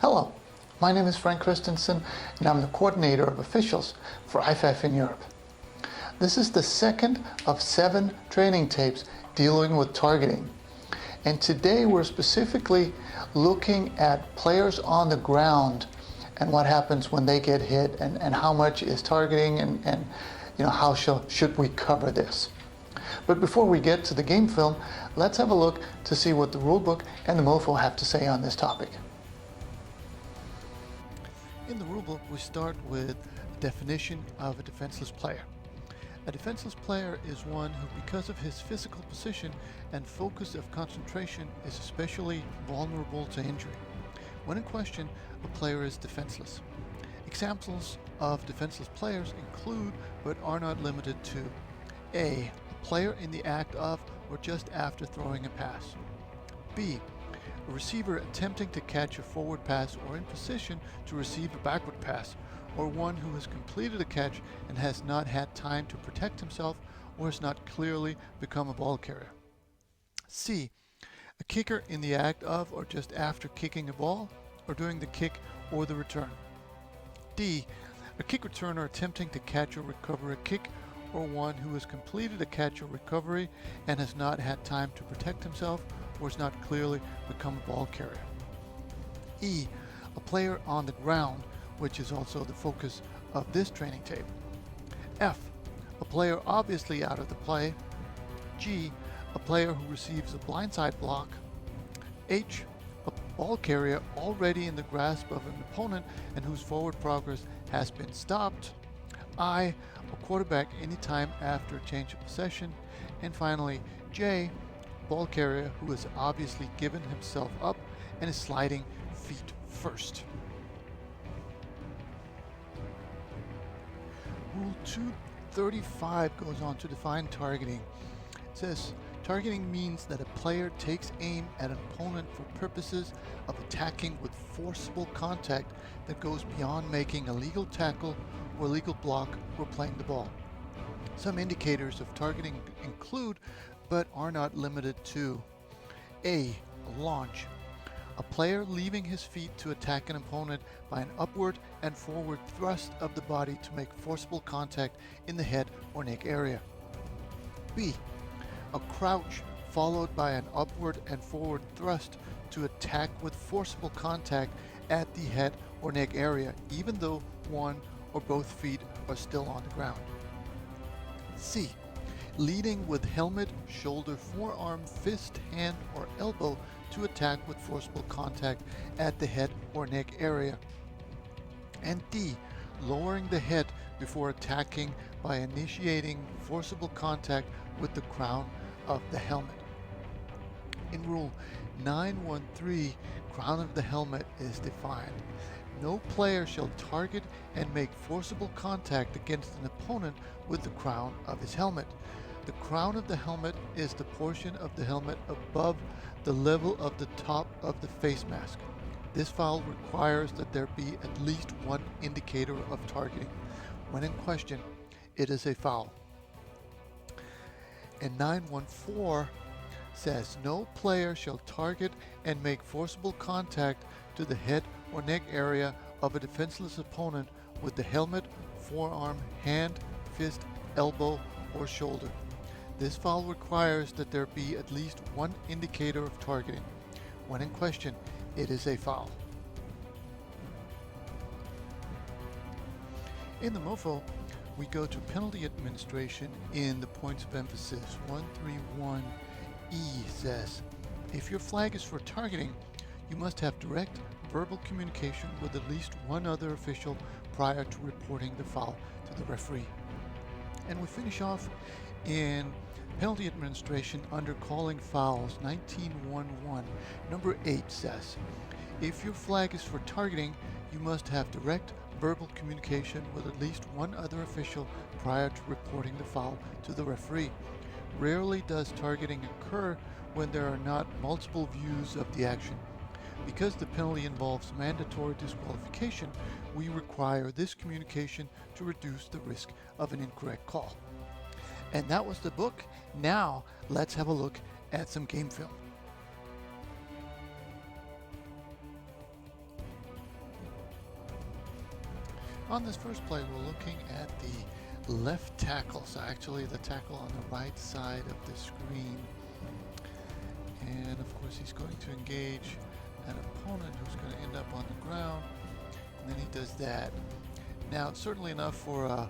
Hello, my name is Frank Christensen and I'm the coordinator of officials for IFAF in Europe. This is the second of 7 training tapes dealing with targeting. And today we're specifically looking at players on the ground and what happens when they get hit and how much is targeting and how should we cover this. But before we get to the game film, let's have a look to see what the rulebook and the MOFO have to say on this topic. In the rulebook, we start with the definition of a defenseless player. A defenseless player is one who, because of his physical position and focus of concentration, is especially vulnerable to injury. When in question, a player is defenseless. Examples of defenseless players include, but are not limited to: A player in the act of or just after throwing a pass. B, a receiver attempting to catch a forward pass or in position to receive a backward pass, or one who has completed a catch and has not had time to protect himself or has not clearly become a ball carrier. C, a kicker in the act of or just after kicking a ball or doing the kick or the return. D, a kick returner attempting to catch or recover a kick, or one who has completed a catch or recovery and has not had time to protect himself or has not clearly become a ball carrier. E, a player on the ground, which is also the focus of this training tape. F, a player obviously out of the play. G, a player who receives a blindside block. H, a ball carrier already in the grasp of an opponent and whose forward progress has been stopped. I, a quarterback anytime after a change of possession. And finally, J, ball carrier who has obviously given himself up and is sliding feet first. Rule 235 goes on to define targeting. It says, targeting means that a player takes aim at an opponent for purposes of attacking with forcible contact that goes beyond making a legal tackle or legal block or playing the ball. Some indicators of targeting include, but are not limited to: A, launch. A player leaving his feet to attack an opponent by an upward and forward thrust of the body to make forcible contact in the head or neck area. B, a crouch followed by an upward and forward thrust to attack with forcible contact at the head or neck area, even though one or both feet are still on the ground. C, leading with helmet, shoulder, forearm, fist, hand, or elbow to attack with forcible contact at the head or neck area. And D, lowering the head before attacking by initiating forcible contact with the crown of the helmet. In Rule 913, crown of the helmet is defined. No player shall target and make forcible contact against an opponent with the crown of his helmet. The crown of the helmet is the portion of the helmet above the level of the top of the face mask. This foul requires that there be at least one indicator of targeting. When in question, it is a foul. And 914 says, no player shall target and make forcible contact to the head or neck area of a defenseless opponent with the helmet, forearm, hand, fist, elbow, or shoulder. This foul requires that there be at least one indicator of targeting. When in question, it is a foul. In the MOFO, we go to penalty administration in the points of emphasis. 131E says, if your flag is for targeting, you must have direct verbal communication with at least one other official prior to reporting the foul to the referee. And we finish off in penalty administration under calling fouls. 1911, number 8 says, if your flag is for targeting, you must have direct verbal communication with at least one other official prior to reporting the foul to the referee. Rarely does targeting occur when there are not multiple views of the action. Because the penalty involves mandatory disqualification, we require this communication to reduce the risk of an incorrect call. And that was the book. Now let's have a look at some game film. On this first play, we're looking at the left tackle, so actually the tackle on the right side of the screen. And of course he's going to engage an opponent who's going to end up on the ground, and then he does that. Now, certainly enough for a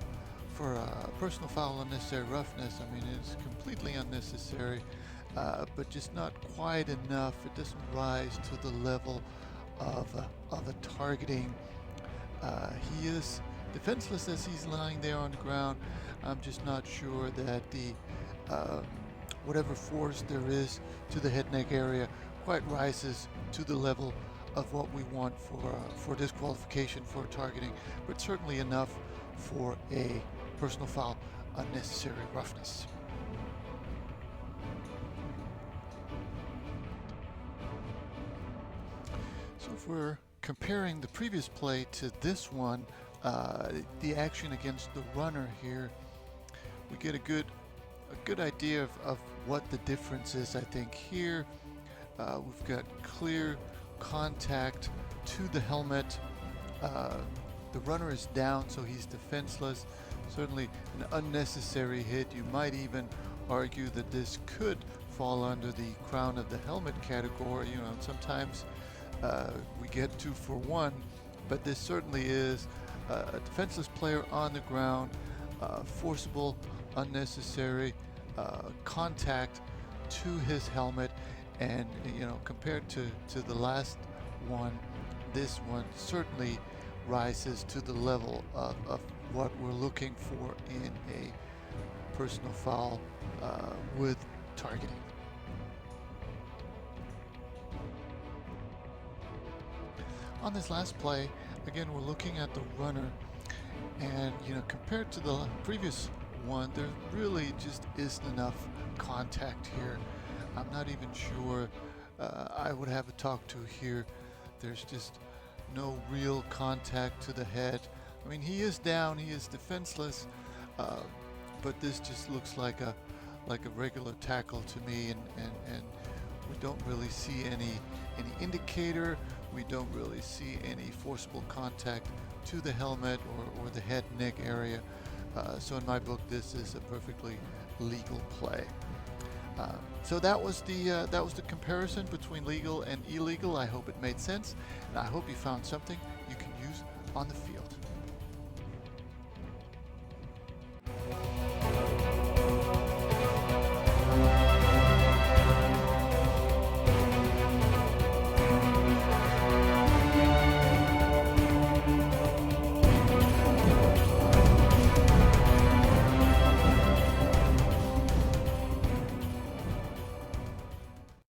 personal foul, unnecessary roughness. I mean, it's completely unnecessary, but just not quite enough. It doesn't rise to the level of a targeting. He is defenseless as he's lying there on the ground. I'm just not sure that the whatever force there is to the head neck area quite rises to the level of what we want for disqualification for targeting, but certainly enough for a personal foul, unnecessary roughness. So if we're comparing the previous play to this one, the action against the runner here, we get a good idea of what the difference is. I think here we've got clear contact to the helmet. The runner is down, so he's defenseless. Certainly an unnecessary hit. You might even argue that this could fall under the crown of the helmet category. You know, sometimes we get 2 for 1, but this certainly is a defenseless player on the ground, forcible, unnecessary contact to his helmet, and you know, compared to the last one, this one certainly rises to the level of what we're looking for in a personal foul with targeting. On this last play, again, we're looking at the runner, and you know, compared to the previous one, there really just isn't enough contact here. I'm not even sure I would have a talk to here. There's just no real contact to the head. I mean, he is down, he is defenseless, but this just looks like a regular tackle to me, and we don't really see any indicator. We don't really see any forcible contact to the helmet or the head neck area. So in my book, this is a perfectly legal play. So that was the comparison between legal and illegal. I hope it made sense, and I hope you found something you can use on the field.